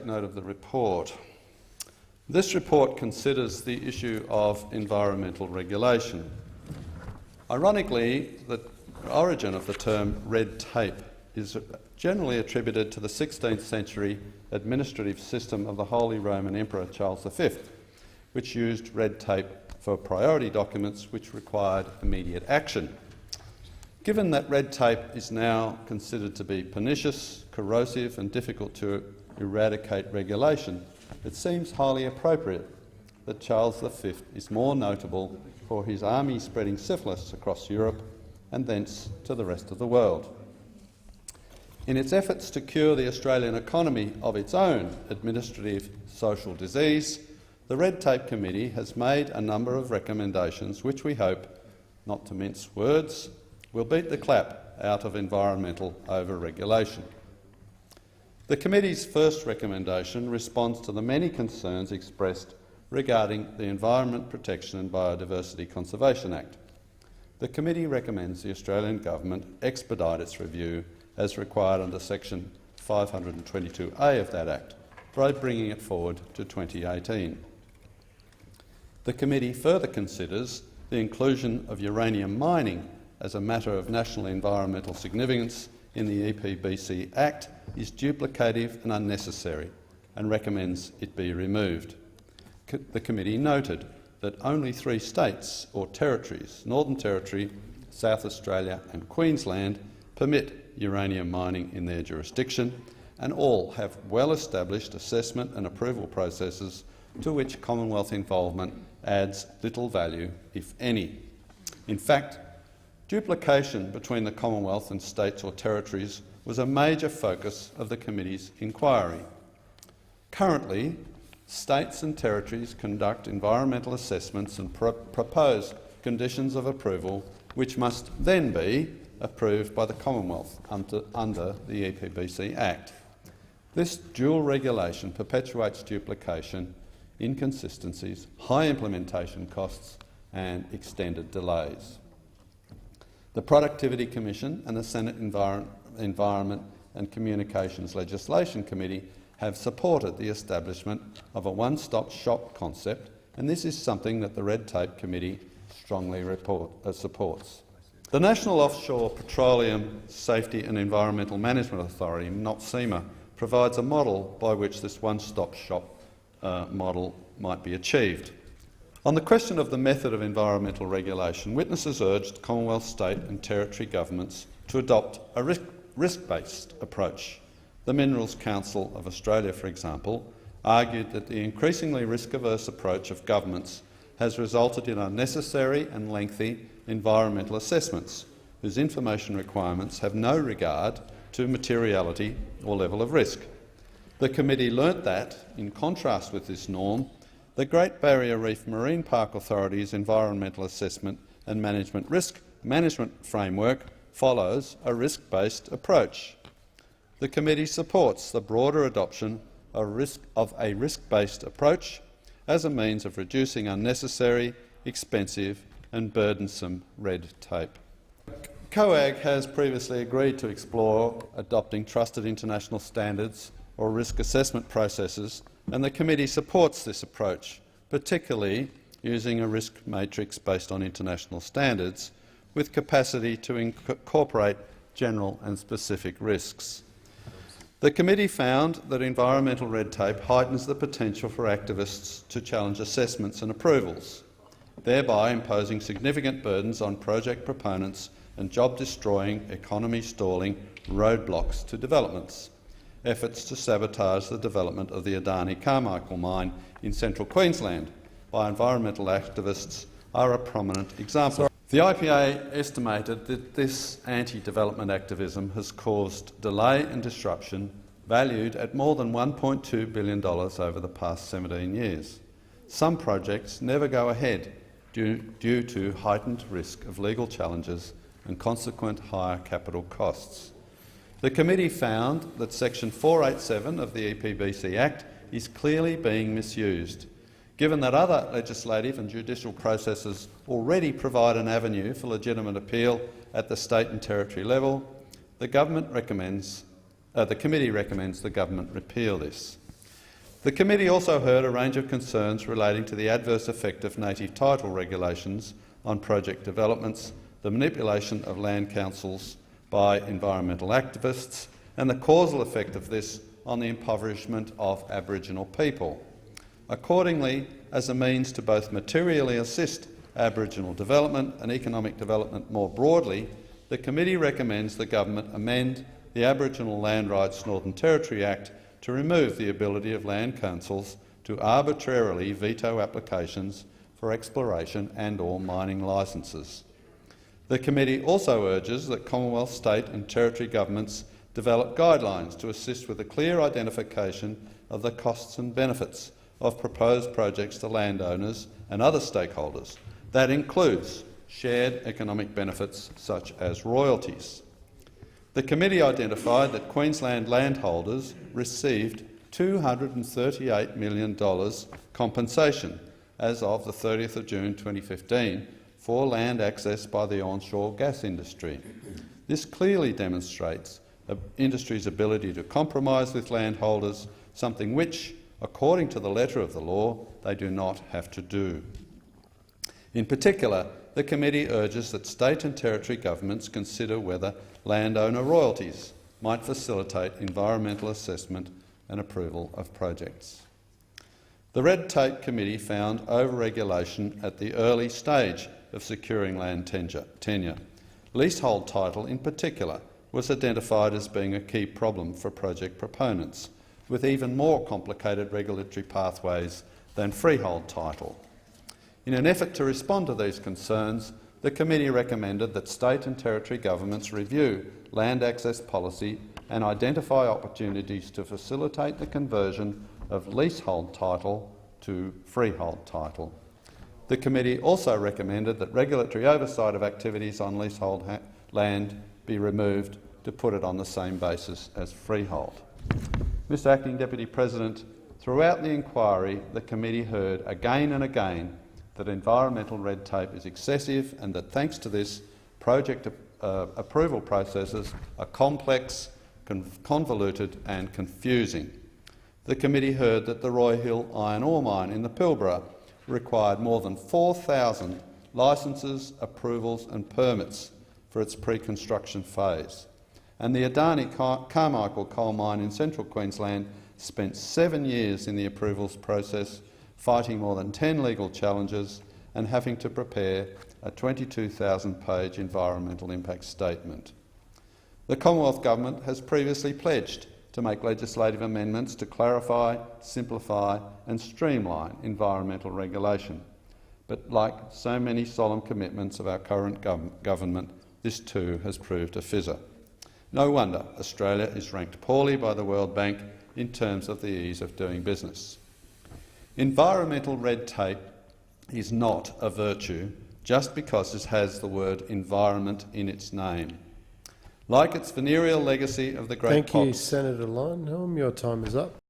note of the report. This report considers the issue of environmental regulation. Ironically, the origin of the term red tape is generally attributed to the 16th century administrative system of the Holy Roman Emperor Charles V, which used red tape for priority documents which required immediate action. Given that red tape is now considered to be pernicious, corrosive and difficult to eradicate regulation, it seems highly appropriate that Charles V is more notable for his army spreading syphilis across Europe and thence to the rest of the world. In its efforts to cure the Australian economy of its own administrative social disease, the Red Tape Committee has made a number of recommendations which we hope, not to mince words, will beat the clap out of environmental over-regulation. The committee's first recommendation responds to the many concerns expressed regarding the Environment Protection and Biodiversity Conservation Act. The committee recommends the Australian Government expedite its review as required under section 522A of that Act, by bringing it forward to 2018. The committee further considers the inclusion of uranium mining as a matter of national environmental significance in the EPBC Act is duplicative and unnecessary and recommends it be removed. The committee noted that only 3 states or territories, Northern Territory, South Australia and Queensland, permit uranium mining in their jurisdiction, and all have well-established assessment and approval processes to which Commonwealth involvement adds little value, if any. In fact, duplication between the Commonwealth and states or territories was a major focus of the committee's inquiry. Currently, states and territories conduct environmental assessments and propose conditions of approval which must then be approved by the Commonwealth under the EPBC Act. This dual regulation perpetuates duplication, inconsistencies, high implementation costs and extended delays. The Productivity Commission and the Senate Environment and Communications Legislation Committee have supported the establishment of a one-stop shop concept, and this is something that the Red Tape Committee strongly supports. The National Offshore Petroleum Safety and Environmental Management Authority, NOPSEMA, provides a model by which this one-stop shop model might be achieved. On the question of the method of environmental regulation, witnesses urged Commonwealth, state and territory governments to adopt a risk-based approach. The Minerals Council of Australia, for example, argued that the increasingly risk-averse approach of governments has resulted in unnecessary and lengthy environmental assessments, whose information requirements have no regard to materiality or level of risk. The committee learnt that, in contrast with this norm, the Great Barrier Reef Marine Park Authority's environmental assessment and risk management framework follows a risk-based approach. The committee supports the broader adoption of a risk-based approach as a means of reducing unnecessary, expensive and burdensome red tape. COAG has previously agreed to explore adopting trusted international standards or risk assessment processes, and the committee supports this approach, particularly using a risk matrix based on international standards with capacity to incorporate general and specific risks. The committee found that environmental red tape heightens the potential for activists to challenge assessments and approvals, thereby imposing significant burdens on project proponents and job-destroying, economy-stalling roadblocks to developments. Efforts to sabotage the development of the Adani Carmichael mine in central Queensland by environmental activists are a prominent example. The IPA estimated that this anti-development activism has caused delay and disruption valued at more than $1.2 billion over the past 17 years. Some projects never go ahead due to heightened risk of legal challenges and consequent higher capital costs. The committee found that Section 487 of the EPBC Act is clearly being misused. Given that other legislative and judicial processes already provide an avenue for legitimate appeal at the state and territory level, the committee recommends the government repeal this. The committee also heard a range of concerns relating to the adverse effect of native title regulations on project developments, the manipulation of land councils by environmental activists, and the causal effect of this on the impoverishment of Aboriginal people. Accordingly, as a means to both materially assist Aboriginal development and economic development more broadly, the committee recommends the government amend the Aboriginal Land Rights Northern Territory Act to remove the ability of land councils to arbitrarily veto applications for exploration and/or mining licences. The committee also urges that Commonwealth, state and territory governments develop guidelines to assist with a clear identification of the costs and benefits of proposed projects to landowners and other stakeholders. That includes shared economic benefits such as royalties. The committee identified that Queensland landholders received $238 million compensation as of the 30th of June 2015 for land access by the onshore gas industry. This clearly demonstrates the industry's ability to compromise with landholders, something which, according to the letter of the law, they do not have to do. In particular, the committee urges that state and territory governments consider whether landowner royalties might facilitate environmental assessment and approval of projects. The Red Tape Committee found over-regulation at the early stage of securing land tenure. Leasehold title, in particular, was identified as being a key problem for project proponents, with even more complicated regulatory pathways than freehold title. In an effort to respond to these concerns, the committee recommended that state and territory governments review land access policy and identify opportunities to facilitate the conversion of leasehold title to freehold title. The committee also recommended that regulatory oversight of activities on leasehold land be removed to put it on the same basis as freehold. Mr Acting Deputy President, throughout the inquiry, the committee heard again and again that environmental red tape is excessive and that, thanks to this, project approval processes are complex, convoluted and confusing. The committee heard that the Roy Hill iron ore mine in the Pilbara required more than 4,000 licences, approvals and permits for its pre-construction phase, and the Adani Carmichael coal mine in central Queensland spent 7 years in the approvals process, fighting more than 10 legal challenges and having to prepare a 22,000-page environmental impact statement. The Commonwealth Government has previously pledged to make legislative amendments to clarify, simplify and streamline environmental regulation. But like so many solemn commitments of our current government, this too has proved a fizzer. No wonder Australia is ranked poorly by the World Bank in terms of the ease of doing business. Environmental red tape is not a virtue just because it has the word environment in its name. Like its venereal legacy of the great Thank you, Senator Lynham. Your time is up.